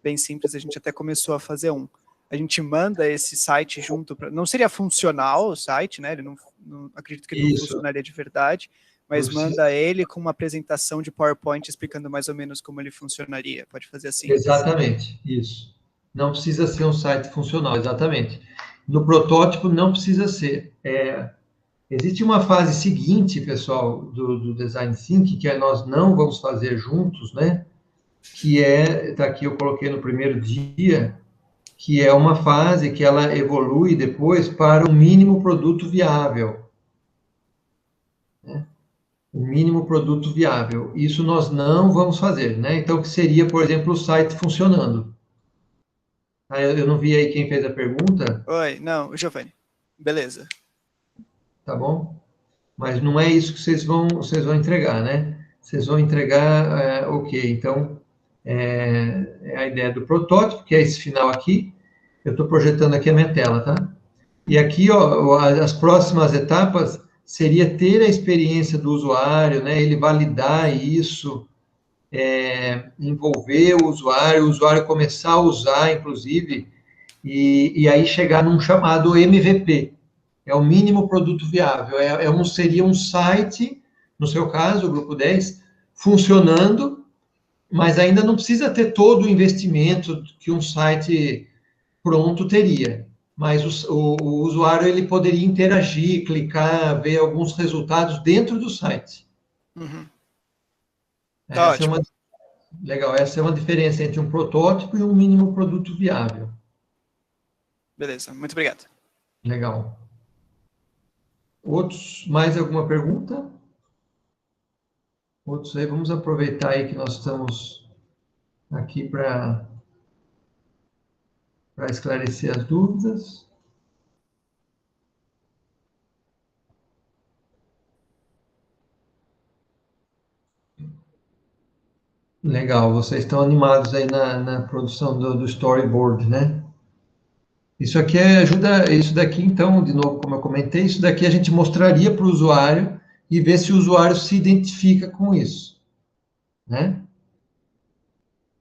bem simples, a gente até começou a fazer um. A gente manda esse site junto para. Não seria funcional o site, né? Ele não acredito que ele não funcionaria de verdade, mas manda ele com uma apresentação de PowerPoint explicando mais ou menos como ele funcionaria. Pode fazer assim? Exatamente, isso. Não precisa ser um site funcional, exatamente. No protótipo não precisa ser. Existe uma fase seguinte, pessoal, do Design Thinking, que nós não vamos fazer juntos, né? Que tá aqui eu coloquei no primeiro dia, que é uma fase que ela evolui depois para um mínimo produto viável. Né? O mínimo produto viável. Isso nós não vamos fazer, né? Então, que seria, por exemplo, o site funcionando. Eu não vi aí quem fez a pergunta. Oi, não, Giovanni. Beleza. Tá bom? Mas não é isso que vocês vão entregar, né? Vocês vão entregar, ok, então, é a ideia do protótipo, que é esse final aqui. Eu estou projetando aqui a minha tela, tá? E aqui, ó, as próximas etapas seria ter a experiência do usuário, né? Ele validar isso, envolver o usuário começar a usar, inclusive, e aí chegar num chamado MVP. É o mínimo produto viável. Seria um site, no seu caso, o Grupo 10, funcionando, mas ainda não precisa ter todo o investimento que um site pronto teria. Mas o usuário ele poderia interagir, clicar, ver alguns resultados dentro do site. Uhum. Tá ótimo. Legal, essa é uma diferença entre um protótipo e um mínimo produto viável. Beleza, muito obrigado. Legal. Outros, mais alguma pergunta? Outros aí, vamos aproveitar aí que nós estamos aqui para esclarecer as dúvidas. Legal, vocês estão animados aí na produção do storyboard, né? Isso aqui ajuda, isso daqui, então, de novo, como eu comentei, isso daqui a gente mostraria para o usuário e ver se o usuário se identifica com isso, né?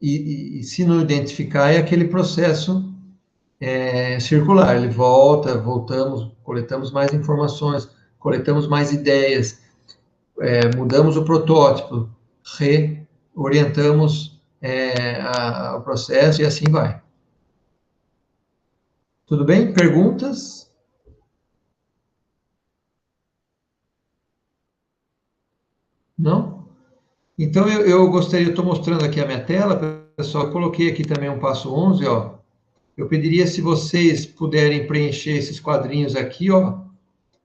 E se não identificar, é aquele processo circular. Ele voltamos, coletamos mais informações, coletamos mais ideias, mudamos o protótipo, reorientamos o processo e assim vai. Tudo bem? Perguntas? Não? Então, eu gostaria, eu estou mostrando aqui a minha tela, pessoal, eu coloquei aqui também um passo 11, ó. Eu pediria se vocês puderem preencher esses quadrinhos aqui, ó.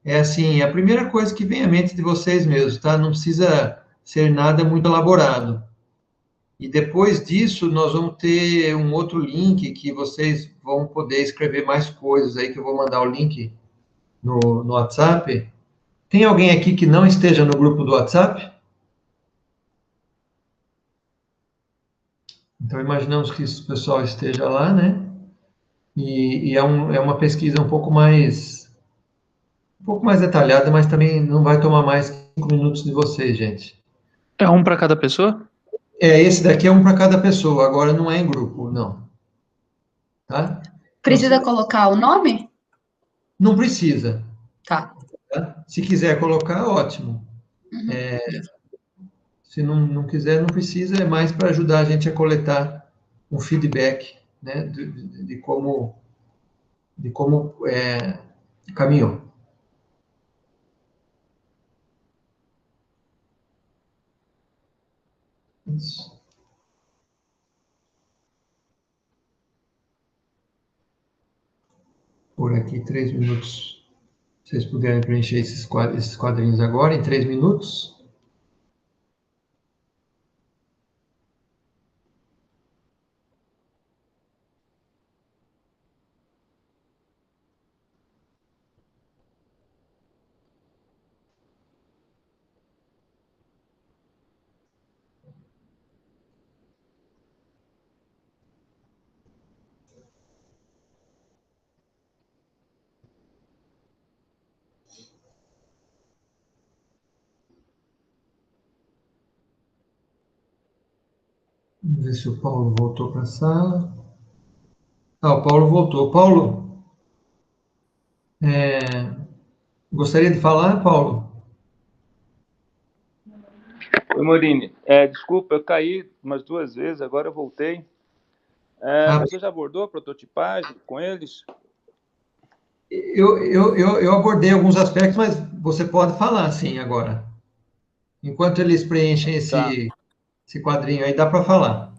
É assim, a primeira coisa que vem à mente de vocês mesmos, tá? Não precisa ser nada muito elaborado. E depois disso, nós vamos ter um outro link que vocês vão poder escrever mais coisas aí, que eu vou mandar o link no WhatsApp. Tem alguém aqui que não esteja no grupo do WhatsApp? Então, imaginamos que o pessoal esteja lá, né? E é uma pesquisa um pouco mais detalhada, mas também não vai tomar mais 5 minutos de vocês, gente. É um para cada pessoa? Esse daqui é um para cada pessoa, agora não é em grupo, não. Tá? Precisa colocar o nome? Não precisa. Tá. Se quiser colocar, ótimo. Uhum. Se não quiser, não precisa, é mais para ajudar a gente a coletar um feedback, né, de como caminhou. Isso. por aqui 3 minutos. Se vocês puderem preencher esses quadrinhos agora, em 3 minutos. Vamos ver se o Paulo voltou para a sala. O Paulo voltou. Paulo, gostaria de falar, Paulo? Oi, Morini. Desculpa, eu caí umas 2 vezes, agora eu voltei. Você já abordou a prototipagem com eles? Eu abordei alguns aspectos, mas você pode falar, sim, agora. Enquanto eles preenchem esse quadrinho aí, dá para falar.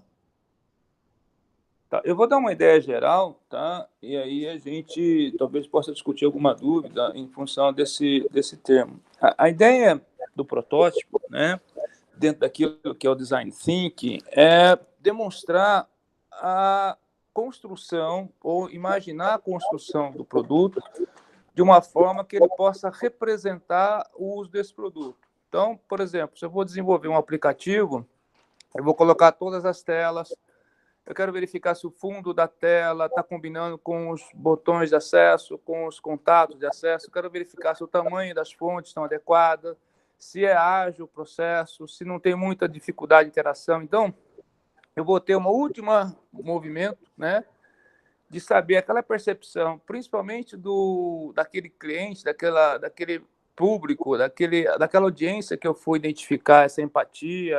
Tá, eu vou dar uma ideia geral, tá? E aí a gente talvez possa discutir alguma dúvida em função desse termo. A ideia do protótipo, né, dentro daquilo que é o design thinking, é demonstrar a construção ou imaginar a construção do produto de uma forma que ele possa representar o uso desse produto. Então, por exemplo, se eu vou desenvolver um aplicativo, eu vou colocar todas as telas, eu quero verificar se o fundo da tela está combinando com os botões de acesso, com os contatos de acesso, eu quero verificar se o tamanho das fontes estão adequadas, se é ágil o processo, se não tem muita dificuldade de interação. Então, eu vou ter um último movimento, né, de saber aquela percepção, principalmente daquele cliente, daquele público, daquela audiência que eu fui identificar essa empatia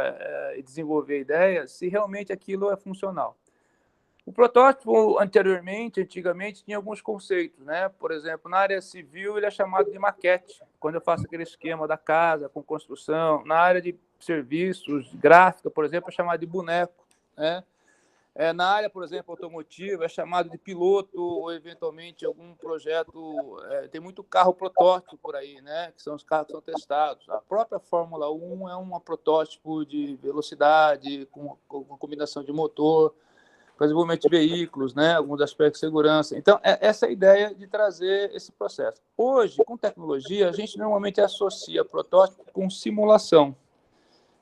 e desenvolver ideias, se realmente aquilo é funcional. O protótipo, antigamente, tinha alguns conceitos, né? Por exemplo, na área civil, ele é chamado de maquete, quando eu faço aquele esquema da casa, com construção. Na área de serviços, gráfica, por exemplo, é chamado de boneco, né? Na área, por exemplo, automotiva, é chamado de piloto, ou eventualmente algum projeto. Tem muito carro protótipo por aí, né? Que são os carros que são testados. A própria Fórmula 1 é um protótipo de velocidade, com combinação de motor, para desenvolvimento de veículos, né? Alguns aspectos de segurança. Então, essa é a ideia de trazer esse processo. Hoje, com tecnologia, a gente normalmente associa protótipo com simulação.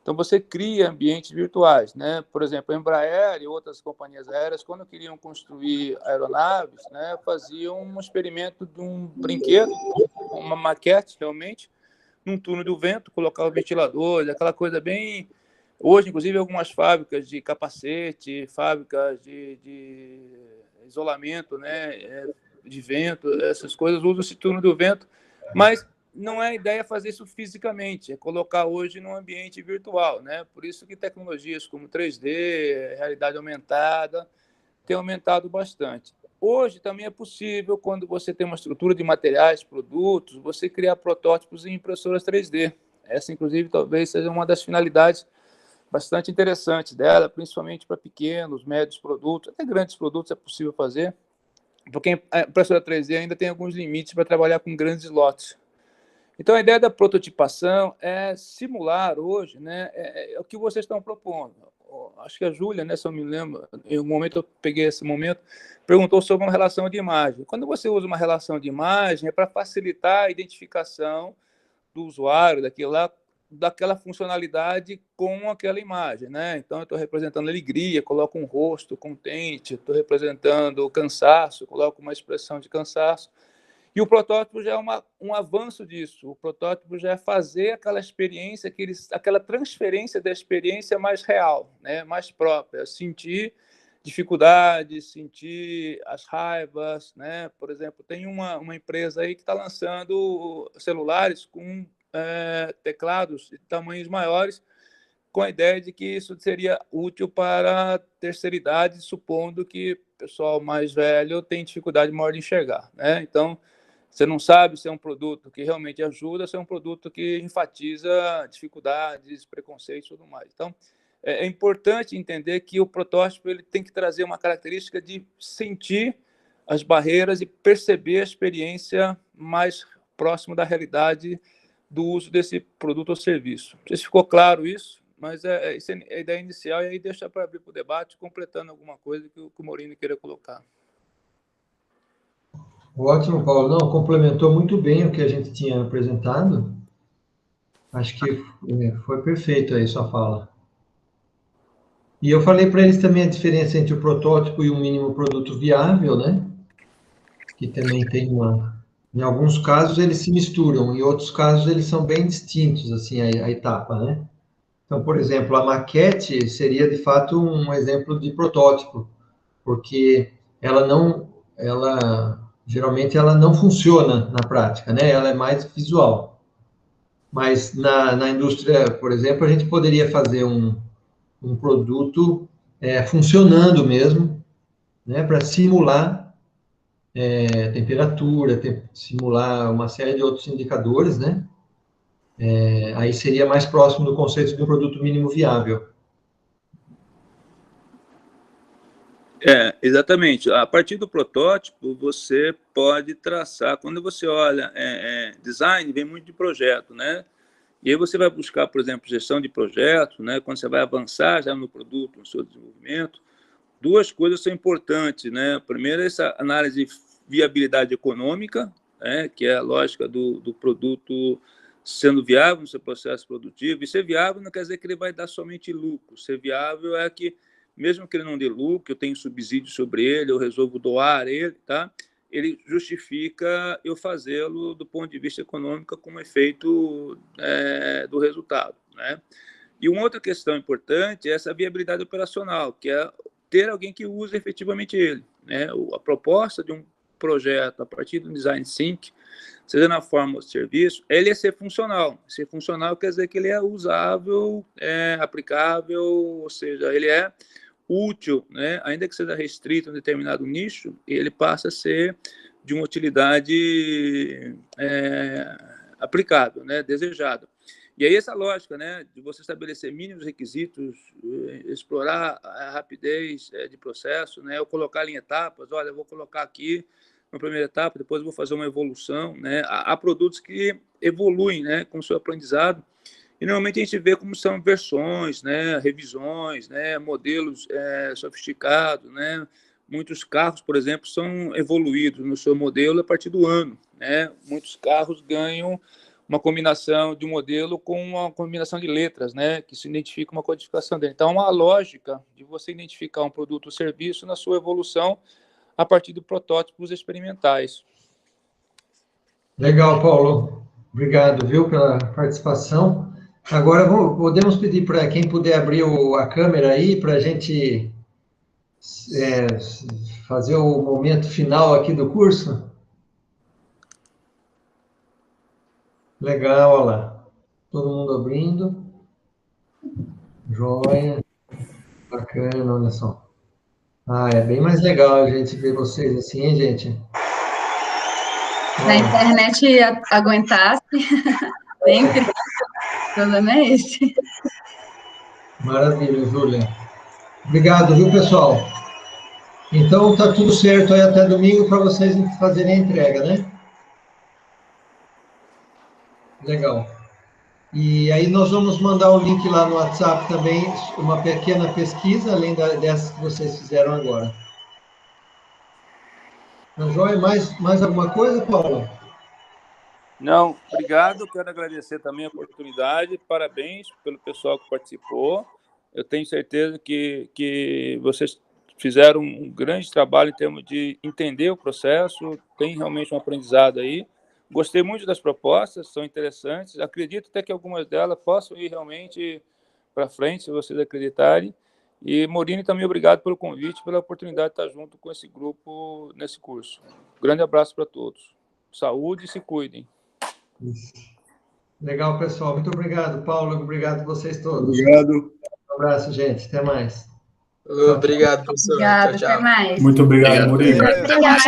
Então, você cria ambientes virtuais, né? Por exemplo, a Embraer e outras companhias aéreas, quando queriam construir aeronaves, né, faziam um experimento de um brinquedo, uma maquete, realmente, num túnel do vento, colocar ventiladores, aquela coisa bem... Hoje, inclusive, algumas fábricas de capacete, fábricas de isolamento, né, de vento, essas coisas usam esse túnel do vento, mas não é a ideia fazer isso fisicamente, é colocar hoje num ambiente virtual, né? Por isso que tecnologias como 3D, realidade aumentada, têm aumentado bastante. Hoje também é possível, quando você tem uma estrutura de materiais, produtos, você criar protótipos em impressoras 3D. Essa, inclusive, talvez seja uma das finalidades bastante interessantes dela, principalmente para pequenos, médios produtos, até grandes produtos é possível fazer, porque a impressora 3D ainda tem alguns limites para trabalhar com grandes lotes. Então, a ideia da prototipação é simular hoje, né, o que vocês estão propondo. Acho que a Júlia, né, se eu me lembro, em um momento eu peguei esse momento, perguntou sobre uma relação de imagem. Quando você usa uma relação de imagem, é para facilitar a identificação do usuário, daquela funcionalidade com aquela imagem, né? Então, eu estou representando alegria, coloco um rosto contente, estou representando cansaço, coloco uma expressão de cansaço. E o protótipo já é um avanço disso. O protótipo já é fazer aquela experiência, aquela transferência da experiência mais real, né? Mais própria. Sentir dificuldades, sentir as raivas, né? Por exemplo, tem uma empresa aí que está lançando celulares com teclados de tamanhos maiores, com a ideia de que isso seria útil para a terceira idade, supondo que o pessoal mais velho tem dificuldade maior de enxergar, né? Então, você não sabe se é um produto que realmente ajuda, se é um produto que enfatiza dificuldades, preconceitos e tudo mais. Então, é importante entender que o protótipo ele tem que trazer uma característica de sentir as barreiras e perceber a experiência mais próxima da realidade do uso desse produto ou serviço. Não sei se ficou claro isso, mas essa é a ideia inicial, e aí deixa para abrir para o debate, completando alguma coisa que o Morini queira colocar. Ótimo, Paulo. Não, complementou muito bem o que a gente tinha apresentado. Acho que foi perfeito aí sua fala. E eu falei para eles também a diferença entre o protótipo e o mínimo produto viável, né? Que também tem em alguns casos eles se misturam, em outros casos eles são bem distintos, assim, a etapa, né? Então, por exemplo, a maquete seria, de fato, um exemplo de protótipo, porque geralmente ela não funciona na prática, né? Ela é mais visual. Mas na indústria, por exemplo, a gente poderia fazer um produto funcionando mesmo, né? Para simular temperatura, simular uma série de outros indicadores, né? Aí seria mais próximo do conceito de um produto mínimo viável. Exatamente. A partir do protótipo, você pode traçar. Quando você olha design, vem muito de projeto, né? E aí você vai buscar, por exemplo, gestão de projeto, né? Quando você vai avançar já no produto, no seu desenvolvimento, duas coisas são importantes, né? Primeiro, essa análise de viabilidade econômica, né? Que é a lógica do produto sendo viável no seu processo produtivo. E ser viável não quer dizer que ele vai dar somente lucro. Ser viável é que, mesmo que ele não dê lucro, eu tenho subsídio sobre ele, eu resolvo doar ele, tá? Ele justifica eu fazê-lo do ponto de vista econômico como efeito do resultado, né? E uma outra questão importante é essa viabilidade operacional, que é ter alguém que use efetivamente ele, né? A proposta de um projeto a partir do design thinking, seja na forma de serviço, ele é ser funcional. Ser funcional quer dizer que ele é usável, aplicável, ou seja, ele é útil, né? Ainda que seja restrito a um determinado nicho, ele passa a ser de uma utilidade aplicável, né? Desejada. E aí essa lógica, né, de você estabelecer mínimos requisitos, explorar a rapidez de processo, né? Eu colocar em etapas, olha, eu vou colocar aqui uma primeira etapa, depois eu vou fazer uma evolução, né? Há produtos que evoluem, né, com o seu aprendizado. E normalmente a gente vê como são versões, né, revisões, né, modelos sofisticados, né? Muitos carros, por exemplo, são evoluídos no seu modelo a partir do ano, né? Muitos carros ganham uma combinação de um modelo com uma combinação de letras, né, que se identifica uma codificação dele. Então, a lógica de você identificar um produto ou serviço na sua evolução a partir de protótipos experimentais. Legal, Paulo. Obrigado, viu, pela participação. Agora, podemos pedir para quem puder abrir a câmera aí, para a gente fazer o momento final aqui do curso? Legal, olha lá. Todo mundo abrindo. Joia. Bacana, olha só. É bem mais legal a gente ver vocês assim, hein, gente? Se a internet aguentasse, sempre. O problema é esse. Maravilha, Júlia. Obrigado, viu, pessoal? Então, tá tudo certo aí até domingo para vocês fazerem a entrega, né? Legal. E aí nós vamos mandar o link lá no WhatsApp também, uma pequena pesquisa, além dessas que vocês fizeram agora. Tá joia? Mais alguma coisa, Paulo? Não, obrigado. Quero agradecer também a oportunidade. Parabéns pelo pessoal que participou. Eu tenho certeza que vocês fizeram um grande trabalho em termos de entender o processo. Tem realmente um aprendizado aí. Gostei muito das propostas, são interessantes. Acredito até que algumas delas possam ir realmente para frente, se vocês acreditarem. E, Morini, também obrigado pelo convite, pela oportunidade de estar junto com esse grupo nesse curso. Grande abraço para todos. Saúde e se cuidem. Legal, pessoal. Muito obrigado, Paulo. Obrigado a vocês todos. Obrigado. Um abraço, gente. Até mais. Obrigado, professor. Obrigada, Tchau, tchau. até mais. Muito obrigado, Murilo. Obrigada.